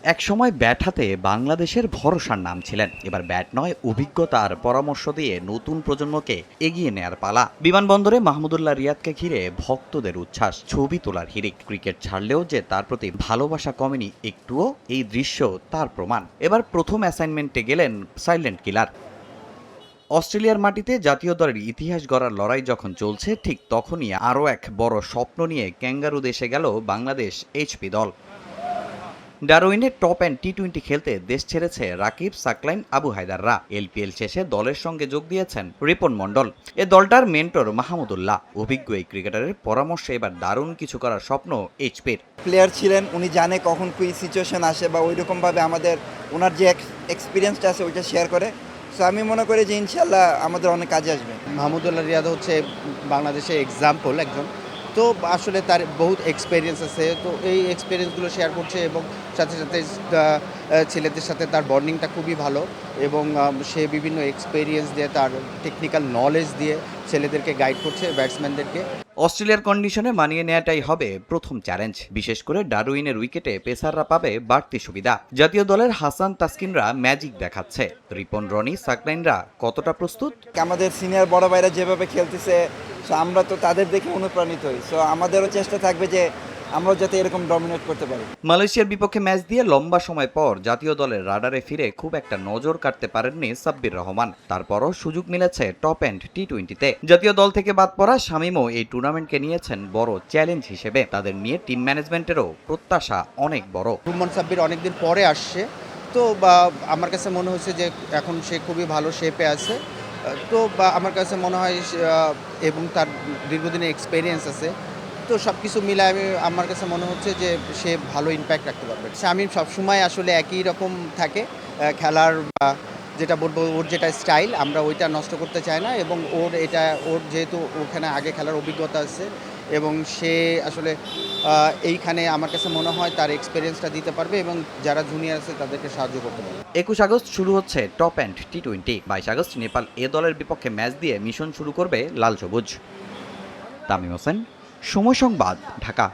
একসময় ব্যাট হাতে বাংলাদেশের ভরসার নাম ছিলেন। এবার ব্যাট নয়, অভিজ্ঞতা আর পরামর্শ দিয়ে নতুন প্রজন্মকে এগিয়ে নেয়ার পালা। বিমানবন্দরে মাহমুদুল্লাহ রিয়াদকে ঘিরে ভক্তদের উচ্ছ্বাস, ছবি তোলার হিড়িক। ক্রিকেট ছাড়লেও যে তার প্রতি ভালোবাসা কমেনি একটুও, এই দৃশ্য তার প্রমাণ। এবার প্রথম অ্যাসাইনমেন্টে গেলেন সাইলেন্ট কিলার। অস্ট্রেলিয়ার মাটিতে জাতীয় দলের ইতিহাস গড়ার লড়াই যখন চলছে, ঠিক তখনই আরও এক বড় স্বপ্ন নিয়ে ক্যাঙ্গারু দেশে গেল বাংলাদেশ এইচপি দল। ডারউইনে টপ অ্যান্ড টি-20 খেলতে দেশ ছেড়েছে রাকিব, সাকলাইন, আবু হায়দাররা। এলপিএল শেষে দলের সঙ্গে যোগ দিয়েছেন রিপন মণ্ডল। এ দলটার মেন্টর মাহমুদুল্লাহ। অভিজ্ঞ এই ক্রিকেটারের পরামর্শে এবার দারুণ কিছু করার স্বপ্ন এইচপির। প্লেয়ার ছিলেন, উনি জানে কখন কি সিচুয়েশন আসে বা ওইরকমভাবে আমাদের ওনার যে এক্সপিরিয়েন্সটা আছে ওইটা শেয়ার করে। সো আমি মনে করি যে ইনশাল্লাহ আমাদের অনেক কাজে আসবে। মাহমুদুল্লাহ রিয়াদ হচ্ছে বাংলাদেশের এক্সাম্পল একজন, তো আসলে তার বহুত এক্সপিরিয়েন্স আছে, তো এই এক্সপিরিয়েন্সগুলো শেয়ার করছে এবং সাথে সাথে ছেলেদের সাথে তার বন্ডিংটা খুবই ভালো এবং সে বিভিন্ন এক্সপিরিয়েন্স দিয়ে তার টেকনিক্যাল নলেজ দিয়ে ছেলেদেরকে গাইড করছে, ব্যাটসম্যানদেরকে। অস্ট্রেলিয়ার কন্ডিশনে মানিয়ে নেওয়াটাই হবে প্রথম চ্যালেঞ্জ। বিশেষ করে ডারউইনের উইকেটে পেসাররা পাবে বাড়তি সুবিধা। জাতীয় দলের হাসান তাসকিনরা ম্যাজিক দেখাচ্ছে। রিপন, রনি, সাকলাইনরা কতটা প্রস্তুত? আমাদের সিনিয়র বড় ভাইরা যেভাবে খেলতেছে, সো আমরা তো তাদের দেখে অনুপ্রাণিত হই। সো আমাদেরও চেষ্টা থাকবে যে আমরাও যাতে এরকম ডমিনেট করতে পারি। মালয়েশিয়ার বিপক্ষে ম্যাচ দিয়ে লম্বা সময় পর জাতীয় দলের রাডারে ফিরে খুব একটা নজর কাটতে পারেননি সাব্বির রহমান। তারপরও সুযোগ মিলেছে টপ অ্যান্ড টি-20-তে। জাতীয় দল থেকে বাদ পড়া শামীমও এই টুর্নামেন্টকে নিয়েছেন বড় চ্যালেঞ্জ হিসেবে। তাদের নিয়ে টিম ম্যানেজমেন্টেরও প্রত্যাশা অনেক বড়। রুম্মান সাব্বির অনেকদিন পরে আসছে, তো আমার কাছে মনে হচ্ছে যে এখন সে খুবই ভালো শেপে আছে। তো আমার কাছে মনে হয় এবং তার দীর্ঘদিনের এক্সপিরিয়েন্স আছে, তো সব কিছু মিলায় আমার কাছে মনে হচ্ছে যে সে ভালো ইম্প্যাক্ট রাখতে পারবে। আমি সবসময় আসলে একই রকম থাকে খেলার, যেটা বলবো ওর যেটা স্টাইল আমরা ওইটা নষ্ট করতে চাই না, এবং ওর যেহেতু ওখানে আগে খেলার অভিজ্ঞতা আছে এবং সে আসলে এইখানে আমার কাছে মনে হয় তার এক্সপিরিয়েন্সটা দিতে পারবে এবং যারা জুনিয়র আছে তাদেরকে সাহায্য করতে পারবে। 21 আগস্ট শুরু হচ্ছে টপ অ্যান্ড টি-20। 22 আগস্ট নেপাল এ দলের বিপক্ষে ম্যাচ দিয়ে মিশন শুরু করবে লাল সবুজ। তামিম হোসেন, সময় সংবাদ, ঢাকা।